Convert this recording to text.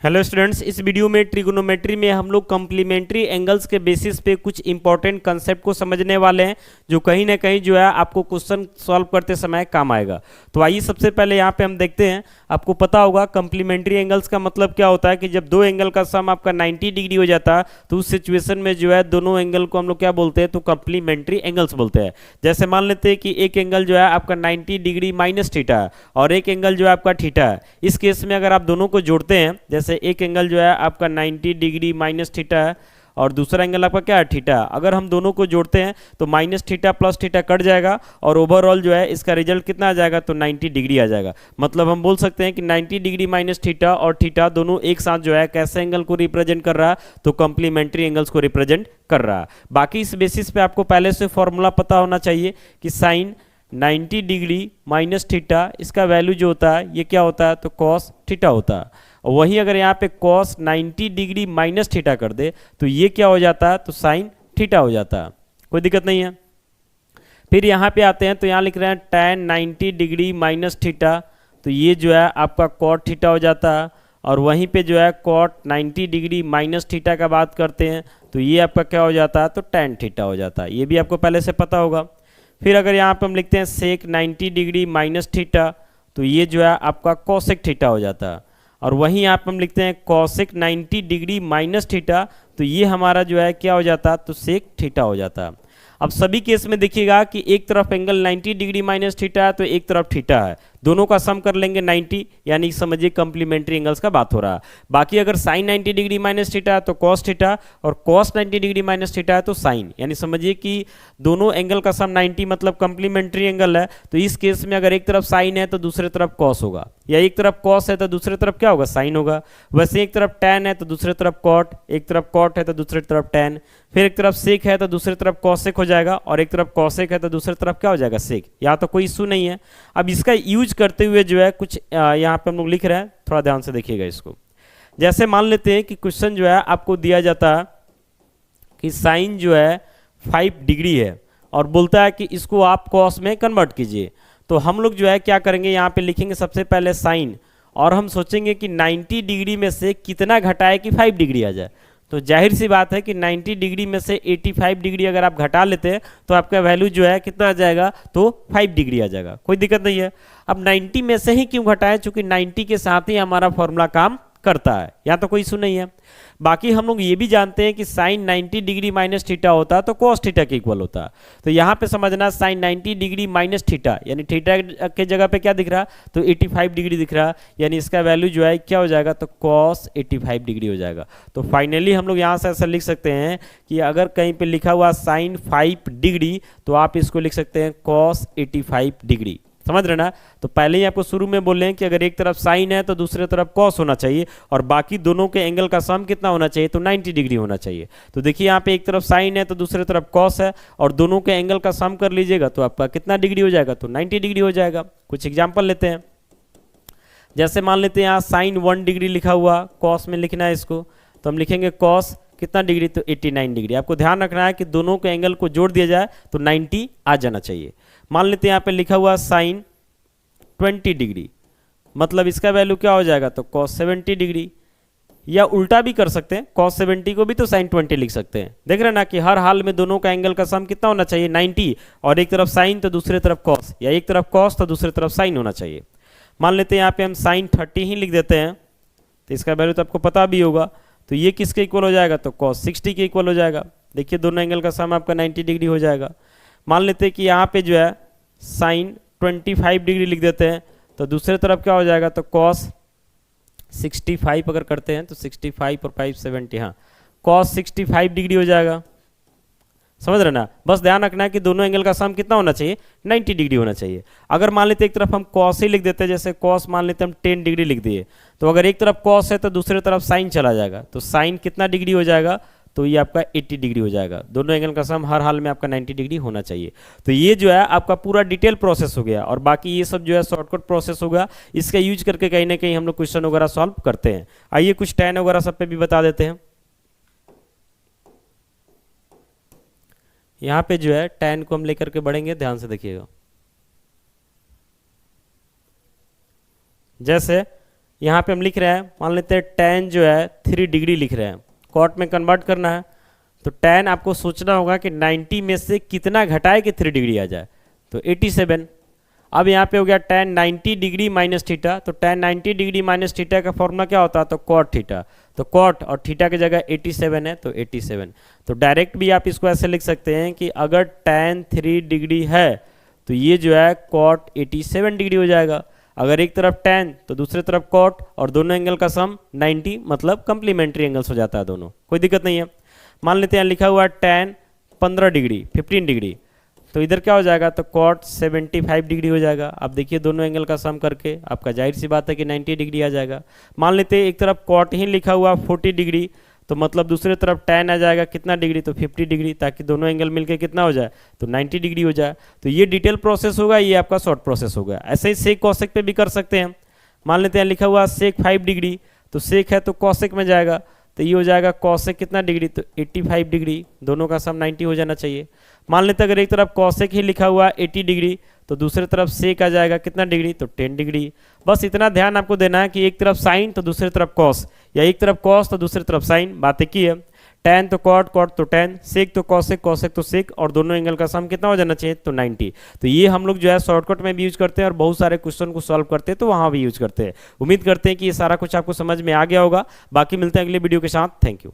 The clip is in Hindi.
हेलो स्टूडेंट्स, इस वीडियो में ट्रिगोनोमेट्री में हम लोग कॉम्प्लीमेंट्री एंगल्स के बेसिस पे कुछ इंपॉर्टेंट कंसेप्ट को समझने वाले हैं जो कहीं ना कहीं जो है आपको क्वेश्चन सॉल्व करते समय काम आएगा। तो आइए सबसे पहले यहाँ पे हम देखते हैं। आपको पता होगा कॉम्प्लीमेंट्री एंगल्स का मतलब क्या होता है कि जब दो एंगल का सम आपका 90 डिग्री हो जाता है तो उस सिचुएशन में जो है दोनों एंगल को हम लोग क्या बोलते हैं, तो कॉम्प्लीमेंट्री एंगल्स बोलते हैं। जैसे मान लेते हैं कि एक एंगल जो है आपका 90 डिग्री माइनस थीटा है और एक एंगल जो है आपका थीटा है। इस केस में अगर आप दोनों को जोड़ते हैं, जैसे एक एंगल जो है आपका 90 डिग्री माइनस थीटा है और दूसरा एंगल आपका क्या है, थीटा। अगर हम दोनों को जोड़ते हैं तो minus theta plus theta cut जाएगा और ओवरऑल जो है इसका रिजल्ट कितना आ जाएगा, तो 90 डिग्री आ जाएगा। मतलब हम बोल सकते हैं कि 90 डिग्री माइनस थीटा और थीटा दोनों एक साथ जो है कैसे एंगल को रिप्रेजेंट कर रहा है, तो कॉम्प्लीमेंट्री एंगल्स को रिप्रेजेंट कर रहा है। बाकी इस बेसिस पे आपको पहले से फॉर्मूला पता होना चाहिए कि साइन 90 डिग्री माइनस थीटा इसका वैल्यू जो होता है ये क्या होता है, तो कॉस थीटा होता है। और वहीं अगर यहाँ पे कॉस 90 डिग्री माइनस थीटा कर दे तो ये क्या हो जाता है, तो साइन थीटा हो जाता है। कोई दिक्कत नहीं है। फिर यहाँ पे आते हैं तो यहाँ लिख रहे हैं tan 90 डिग्री माइनस थीटा, तो ये जो है आपका कॉट थीटा हो जाता है। और वहीं पे जो है कॉट 90 डिग्री माइनस थीटा का बात करते हैं तो ये आपका क्या हो जाता है, तो tan थीटा हो जाता है। ये भी आपको पहले से पता होगा। फिर अगर यहाँ पे हम लिखते हैं सेक 90 डिग्री माइनस थीटा, तो ये जो है आपका कॉसेक थीटा हो जाता है। और वहीं यहाँ पे हम लिखते हैं कॉसेक 90 डिग्री माइनस थीटा, तो ये हमारा जो है क्या हो जाता है, तो सेक थीटा हो जाता है। अब सभी केस में देखिएगा कि एक तरफ एंगल 90 डिग्री माइनस थीटा है तो एक तरफ थीटा है, दोनों का सम कर लेंगे 90, यानी समझिए कॉम्प्लीमेंट्री एंगल्स का बात हो रहा है। बाकी अगर साइन 90 डिग्री माइनस थीटा है तो कॉस थीटा और कॉस 90 डिग्री माइनस थीटा है तो साइन, यानी समझिए कि दोनों एंगल का सम 90 मतलब कॉम्प्लीमेंट्री एंगल है। तो इस केस में अगर एक तरफ साइन है तो दूसरी तरफ कॉस होगा, या एक तरफ कॉस है तो दूसरी तरफ क्या होगा, साइन होगा। वैसे एक तरफ टैन है तो दूसरी तरफ कॉट, एक तरफ कॉट है तो दूसरी तरफ टैन, फिर एक तरफ सेक है तो दूसरी तरफ कॉसेक हो जाएगा और एक तरफ कॉसेक है तो दूसरी तरफ क्या हो जाएगा, सेक। यहाँ तो कोई इशू नहीं है। अब इसका यूज करते हुए जो है कुछ यहाँ पे हम लोग लिख रहे हैं, थोड़ा ध्यान से देखिएगा इसको। जैसे मान लेते हैं कि क्वेश्चन जो है आपको दिया जाता है कि साइन जो है 5 डिग्री है और बोलता है कि इसको आप कॉस में कन्वर्ट कीजिए। तो हम लोग जो है क्या करेंगे, यहाँ पे लिखेंगे सबसे पहले साइन और हम सोचेंगे कि 90 डिग्री में से कितना घटाए कि 5 डिग्री आ जाए। तो जाहिर सी बात है कि 90 डिग्री में से 85 डिग्री अगर आप घटा लेते हैं तो आपका वैल्यू जो है कितना आ जाएगा, तो 5 डिग्री आ जाएगा। कोई दिक्कत नहीं है। अब 90 में से ही क्यों घटाएं, चूंकि 90 के साथ ही हमारा फॉर्मूला काम करता है, यहाँ तो कोई इशू नहीं है। बाकी हम लोग ये भी जानते हैं कि साइन 90 डिग्री माइनस थीटा होता है तो कॉस थीटा के इक्वल होता है। तो यहाँ पे समझना साइन 90 डिग्री माइनस थीटा, यानी थीटा के जगह पे क्या दिख रहा, तो 85 डिग्री दिख रहा, यानी इसका वैल्यू जो है क्या हो जाएगा, तो कॉस 85 डिग्री हो जाएगा। तो फाइनली हम लोग यहाँ से ऐसा लिख सकते हैं कि अगर कहीं पे लिखा हुआ साइन 5 डिग्री तो आप इसको लिख सकते हैं कॉस 85 डिग्री। समझ रहे ना। तो पहले ही आपको शुरू में बोले हैं कि अगर एक तरफ साइन है तो दूसरी तरफ कॉस होना चाहिए और बाकी दोनों के एंगल का सम कितना होना चाहिए, तो 90 डिग्री होना चाहिए। तो देखिए यहाँ पे एक तरफ साइन है तो दूसरी तरफ कॉस है और दोनों के एंगल का सम कर लीजिएगा तो आपका कितना डिग्री हो जाएगा, तो 90 डिग्री हो जाएगा। कुछ एग्जाम्पल लेते हैं। जैसे मान लेते हैं यहाँ साइन 1 डिग्री लिखा हुआ, कॉस में लिखना है इसको, तो हम लिखेंगे कॉस कितना डिग्री, तो 89 डिग्री। आपको ध्यान रखना है कि दोनों के एंगल को जोड़ दिया जाए तो 90 आ जाना चाहिए। मान लेते हैं यहाँ पे लिखा हुआ साइन 20 डिग्री, मतलब इसका वैल्यू क्या हो जाएगा, तो कॉस 70 डिग्री। या उल्टा भी कर सकते हैं, कॉस 70 को भी तो साइन 20 लिख सकते हैं। देख रहे हैं ना कि हर हाल में दोनों का एंगल का सम कितना होना चाहिए, 90, और एक तरफ साइन तो दूसरी तरफ कॉस, या एक तरफ कॉस तो दूसरी तरफ साइन होना चाहिए। मान लेते हैं यहाँ पे हम साइन 30 ही लिख देते हैं, तो इसका वैल्यू तो आपको पता भी होगा। तो ये किसके इक्वल हो जाएगा, तो कॉस 60 के इक्वल हो जाएगा। देखिए दोनों एंगल का सम आपका 90 डिग्री हो जाएगा। मान लेते हैं कि यहाँ पे जो है साइन 25 डिग्री लिख देते हैं, तो दूसरे तरफ क्या हो जाएगा, तो कॉस 65 अगर करते हैं तो 65 और 5 70, हाँ कॉस 65 डिग्री हो जाएगा। समझ रहे ना। बस ध्यान रखना है कि दोनों एंगल का सम कितना होना चाहिए, 90 डिग्री होना चाहिए। अगर मान लेते एक तरफ हम कॉस ही लिख देते हैं, जैसे कॉस मान लेते हम 10 डिग्री लिख दिए, तो अगर एक तरफ कॉस है तो दूसरी तरफ साइन चला जाएगा, तो साइन कितना डिग्री हो जाएगा, तो ये आपका 80 डिग्री हो जाएगा। दोनों एंगल का सम हर हाल में आपका 90 डिग्री होना चाहिए। तो ये जो है आपका पूरा डिटेल प्रोसेस हो गया और बाकी ये सब जो है शॉर्टकट प्रोसेस होगा। इसका यूज करके कहीं ना कहीं हम लोग क्वेश्चन वगैरह सॉल्व करते हैं। आइए कुछ टैन वगैरह सब पे भी बता देते हैं। यहाँ पे जो है टैन को हम लेकर के बढ़ेंगे, ध्यान से देखिएगा। जैसे यहाँ पे हम लिख रहे हैं, मान लेते हैं tan जो है 3 डिग्री लिख रहे हैं, कॉट में कन्वर्ट करना है, तो tan आपको सोचना होगा कि 90 में से कितना घटाए कि 3 डिग्री आ जाए, तो 87। अब यहाँ पे हो गया tan 90 डिग्री माइनस थीटा, तो tan 90 डिग्री माइनस थीटा का फॉर्मूला क्या होता है, तो cot थीटा, तो cot और थीटा की जगह 87 है, तो 87। तो डायरेक्ट भी आप इसको ऐसे लिख सकते हैं कि अगर tan 3 डिग्री है तो ये जो है cot 87 डिग्री हो जाएगा। अगर एक तरफ tan तो दूसरी तरफ cot और दोनों एंगल का सम 90, मतलब कंप्लीमेंट्री एंगल्स हो जाता है दोनों, कोई दिक्कत नहीं है। मान लेते हैं लिखा हुआ tan 15 डिग्री 15 डिग्री, तो इधर क्या हो जाएगा, तो cot 75 डिग्री हो जाएगा। आप देखिए दोनों एंगल का सम करके आपका जाहिर सी बात है कि 90 डिग्री आ जाएगा। मान लेते हैं एक तरफ cot ही लिखा हुआ 40 डिग्री, तो मतलब दूसरी तरफ tan आ जाएगा कितना डिग्री, तो 50 डिग्री, ताकि दोनों एंगल मिलके कितना हो जाए, तो 90 डिग्री हो जाए। तो ये डिटेल प्रोसेस होगा, ये आपका शॉर्ट प्रोसेस होगा। ऐसे ही सेक कॉसेक पे भी कर सकते हैं। मान लेते हैं लिखा हुआ सेक 5 डिग्री, तो सेक है तो कॉसेक में जाएगा, तो ये हो जाएगा कॉसेक कितना डिग्री, तो 85 डिग्री, दोनों का सम 90 हो जाना चाहिए। मान लेते हैं अगर एक तरफ कॉसेक ही लिखा हुआ 80 डिग्री, तो दूसरी तरफ सेक आ जाएगा कितना डिग्री, तो 10 डिग्री। बस इतना ध्यान आपको देना है कि एक तरफ साइन तो दूसरी तरफ कॉस, या एक तरफ कॉस तो दूसरी तरफ साइन, बात एक ही है। tan तो cot, cot तो tan, सेक तो कॉसेक, कॉसेक तो सेक, और दोनों एंगल का सम कितना हो जाना चाहिए, तो 90। तो ये हम लोग जो है शॉर्टकट में भी यूज करते हैं और बहुत सारे क्वेश्चन को सॉल्व करते हैं तो वहाँ भी यूज करते हैं। उम्मीद करते हैं कि ये सारा कुछ आपको समझ में आ गया होगा। बाकी मिलते हैं अगले वीडियो के साथ। Thank you.